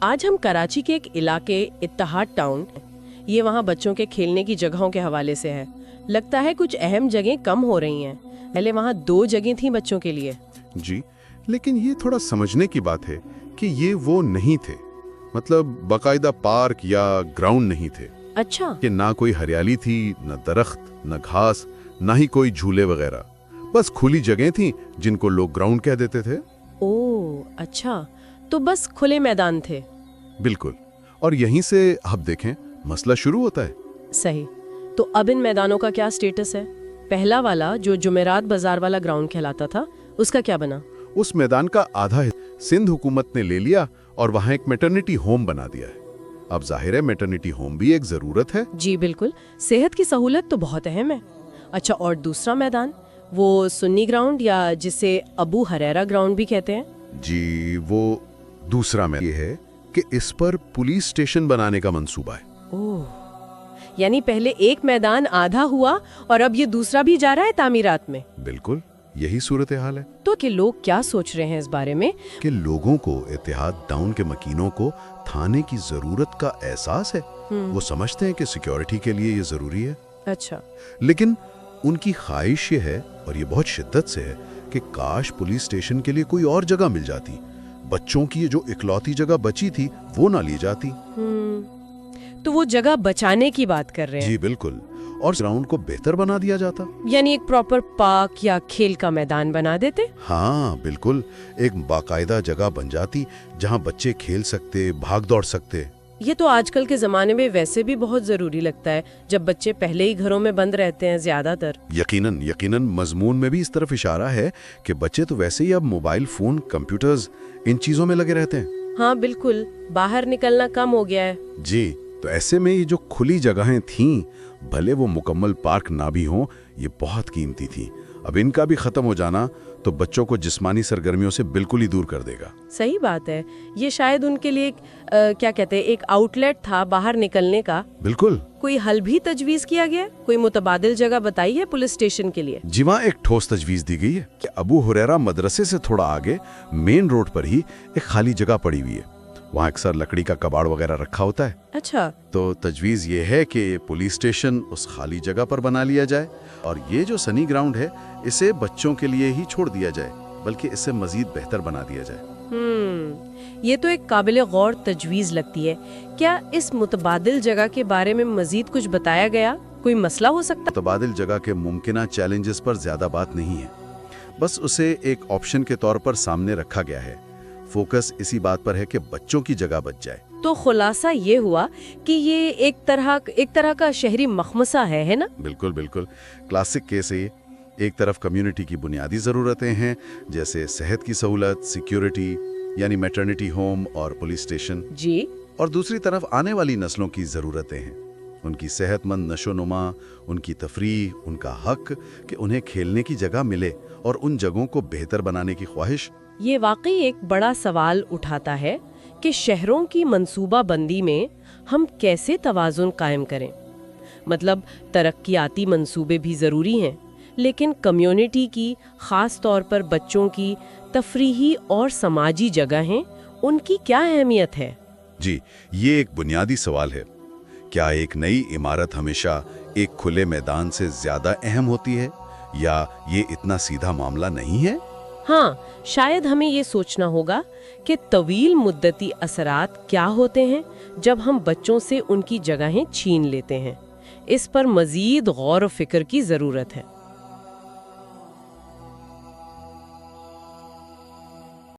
آج ہم کراچی کے ایک علاقے اتحاد ٹاؤن، یہ وہاں بچوں کے کھیلنے کی جگہوں کے حوالے سے ہے۔ لگتا ہے کچھ اہم جگہیں کم ہو رہی ہیں، پہلے وہاں 2 جگہیں تھیں بچوں کے لیے۔ جی، لیکن یہ تھوڑا سمجھنے کی بات ہے کہ یہ وہ نہیں تھے، مطلب باقاعدہ پارک یا گراؤنڈ نہیں تھے۔ اچھا، کہ نہ کوئی ہریالی تھی، نہ درخت، نہ گھاس، نہ ہی کوئی جھولے وغیرہ، بس کھلی جگہیں تھیں جن کو لوگ گراؤنڈ کہہ دیتے تھے۔ اوہ اچھا، تو بس کھلے میدان تھے۔ بالکل، اور یہیں سے اب دیکھیں مسئلہ شروع ہوتا ہے۔ صحیح، تو اب ان میدانوں کا کیا سٹیٹس ہے؟ پہلا والا جو جمعرات بازار والا گراؤنڈ کہلاتا تھا، اس کا کیا بنا؟ اس میدان کا آدھا سندھ حکومت نے لے لیا اور وہاں ایک میٹرنیٹی ہوم بنا دیا ہے۔ اب ظاہر ہے میٹرنیٹی ہوم بھی ایک ضرورت ہے۔ جی بالکل، صحت کی سہولت تو بہت اہم ہے۔ اچھا، اور دوسرا میدان وہ سنی گراؤنڈ یا جسے ابو ہریرا گراؤنڈ بھی کہتے ہیں؟ جی، وہ دوسرا میں یہ ہے کہ اس پر پولیس اسٹیشن بنانے کا منصوبہ ہے۔ اوہ، یعنی پہلے ایک میدان آدھا ہوا اور اب یہ دوسرا بھی جا رہا ہے تعمیرات میں۔ بالکل، یہی صورتحال ہے۔ تو کہ لوگ کیا سوچ رہے ہیں اس بارے میں؟ کہ لوگوں کو اتحاد ٹاؤن کے مکینوں کو تھانے کی ضرورت کا احساس ہے۔ وہ سمجھتے ہیں کہ سیکیورٹی کے لیے یہ ضروری ہے۔ اچھا، لیکن ان کی خواہش یہ ہے، اور یہ بہت شدت سے ہے، کہ کاش پولیس اسٹیشن کے لیے کوئی اور جگہ مل جاتی، بچوں کی یہ جو اکلوتی جگہ بچی تھی وہ نہ لی جاتی۔ تو وہ جگہ بچانے کی بات کر رہے ہیں؟ جی بالکل، اور گراؤنڈ کو بہتر بنا دیا جاتا۔ یعنی ایک پراپر پارک یا کھیل کا میدان بنا دیتے؟ ہاں بالکل، ایک باقاعدہ جگہ بن جاتی جہاں بچے کھیل سکتے، بھاگ دوڑ سکتے۔ یہ تو آج کل کے زمانے میں ویسے بھی بہت ضروری لگتا ہے، جب بچے پہلے ہی گھروں میں بند رہتے ہیں زیادہ تر۔ یقیناً مضمون میں بھی اس طرف اشارہ ہے کہ بچے تو ویسے ہی اب موبائل فون، کمپیوٹرز، ان چیزوں میں لگے رہتے ہیں۔ ہاں بالکل، باہر نکلنا کم ہو گیا ہے۔ جی، تو ایسے میں یہ جو کھلی جگہیں تھیں، بھلے وہ مکمل پارک نہ بھی ہوں، یہ بہت قیمتی تھی۔ اب ان کا بھی ختم ہو جانا تو بچوں کو جسمانی سرگرمیوں سے بالکل ہی دور کر دے گا۔ صحیح بات ہے، یہ شاید ان کے لیے کیا کہتے ہیں، ایک آؤٹ لیٹ تھا باہر نکلنے کا۔ بالکل۔ کوئی حل بھی تجویز کیا گیا؟ کوئی متبادل جگہ بتائی ہے پولیس اسٹیشن کے لیے؟ جی وہاں ایک ٹھوس تجویز دی گئی ہے کہ ابو ہریرا مدرسے سے تھوڑا آگے مین روڈ پر ہی ایک خالی جگہ پڑی ہوئی ہے، وہاں اکثر لکڑی کا کباڑ وغیرہ رکھا ہوتا ہے۔ اچھا، تو تجویز یہ ہے کہ پولیس اسٹیشن اس خالی جگہ پر بنا لیا جائے، اور یہ جو سنی گراؤنڈ ہے اسے بچوں کے لیے ہی چھوڑ دیا جائے، بلکہ اسے مزید بہتر بنا دیا جائے۔ یہ تو ایک قابل غور تجویز لگتی ہے۔ کیا اس متبادل جگہ کے بارے میں مزید کچھ بتایا گیا؟ کوئی مسئلہ ہو سکتا؟ متبادل جگہ کے ممکنہ چیلنجز پر زیادہ بات نہیں ہے، بس اسے ایک آپشن کے طور پر سامنے رکھا گیا ہے۔ فوکس اسی بات پر ہے کہ بچوں کی جگہ بچ جائے۔ تو خلاصہ یہ ہوا کہ یہ ایک طرح کا شہری مخمصہ ہے نا؟ بالکل، کلاسک کیس ہے۔ ایک طرف کمیونٹی کی بنیادی ضرورتیں ہیں، جیسے صحت کی سہولت، سیکیورٹی یعنی میٹرنیٹی ہوم اور پولیس اسٹیشن، جی، اور دوسری طرف آنے والی نسلوں کی ضرورتیں ہیں، ان کی صحت مند نشو و نما، ان کی تفریح، ان کا حق کہ انہیں کھیلنے کی جگہ ملے، اور ان جگہوں کو بہتر بنانے کی خواہش۔ یہ واقعی ایک بڑا سوال اٹھاتا ہے کہ شہروں کی منصوبہ بندی میں ہم کیسے توازن قائم کریں۔ مطلب ترقیاتی منصوبے بھی ضروری ہیں، لیکن کمیونٹی کی، خاص طور پر بچوں کی تفریحی اور سماجی جگہیں، ان کی کیا اہمیت ہے؟ جی، یہ ایک بنیادی سوال ہے۔ کیا ایک نئی عمارت ہمیشہ ایک کھلے میدان سے زیادہ اہم ہوتی ہے، یا یہ اتنا سیدھا معاملہ نہیں ہے؟ ہاں، شاید ہمیں یہ سوچنا ہوگا کہ طویل مدتی اثرات کیا ہوتے ہیں جب ہم بچوں سے ان کی جگہیں چھین لیتے ہیں۔ اس پر مزید غور و فکر کی ضرورت ہے۔